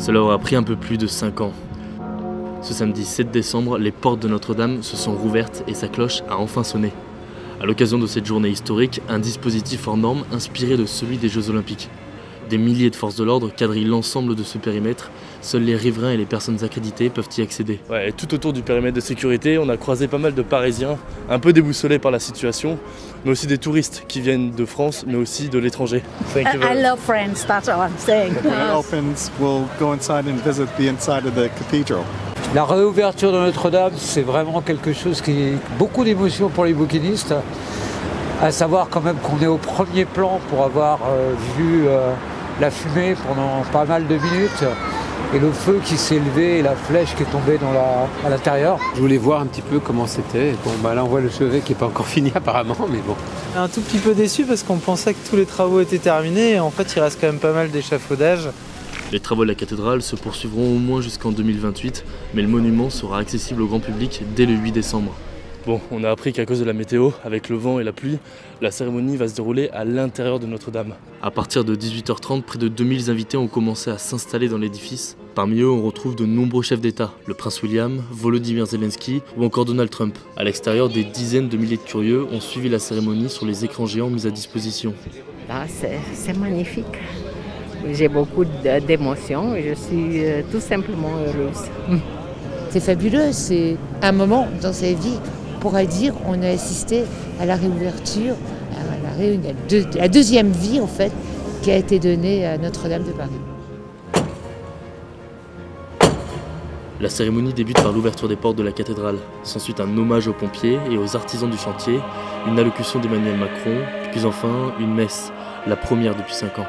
Cela aura pris un peu plus de 5 ans. Ce samedi 7 décembre, les portes de Notre-Dame se sont rouvertes et sa cloche a enfin sonné. À l'occasion de cette journée historique, un dispositif hors norme inspiré de celui des Jeux Olympiques. Des milliers de forces de l'ordre quadrillent l'ensemble de ce périmètre. Seuls les riverains et les personnes accréditées peuvent y accéder. Ouais, et tout autour du périmètre de sécurité, on a croisé pas mal de Parisiens, un peu déboussolés par la situation, mais aussi des touristes qui viennent de France, mais aussi de l'étranger. I love France, that's all I'm saying. When it opens, we'll go inside and visit the inside of the cathedral. La réouverture de Notre-Dame, c'est vraiment quelque chose qui est beaucoup d'émotions pour les bouquinistes. À savoir quand même qu'on est au premier plan pour avoir vu la fumée pendant pas mal de minutes et le feu qui s'est levé et la flèche qui est tombée à l'intérieur. Je voulais voir un petit peu comment c'était. Bon, bah là on voit le chevet qui n'est pas encore fini apparemment, mais bon. Un tout petit peu déçu parce qu'on pensait que tous les travaux étaient terminés et en fait il reste quand même pas mal d'échafaudage. Les travaux de la cathédrale se poursuivront au moins jusqu'en 2028, mais le monument sera accessible au grand public dès le 8 décembre. Bon, on a appris qu'à cause de la météo, avec le vent et la pluie, la cérémonie va se dérouler à l'intérieur de Notre-Dame. À partir de 18h30, près de 2000 invités ont commencé à s'installer dans l'édifice. Parmi eux, on retrouve de nombreux chefs d'État, le prince William, Volodymyr Zelensky ou encore Donald Trump. À l'extérieur, des dizaines de milliers de curieux ont suivi la cérémonie sur les écrans géants mis à disposition. Là, c'est magnifique. J'ai beaucoup d'émotions et je suis tout simplement heureuse. C'est fabuleux, c'est un moment dans sa vie. On pourrait dire on a assisté à la réouverture, à la deuxième vie en fait, qui a été donnée à Notre-Dame de Paris. La cérémonie débute par l'ouverture des portes de la cathédrale. S'ensuit un hommage aux pompiers et aux artisans du chantier, une allocution d'Emmanuel Macron, puis enfin une messe, la première depuis 5 ans.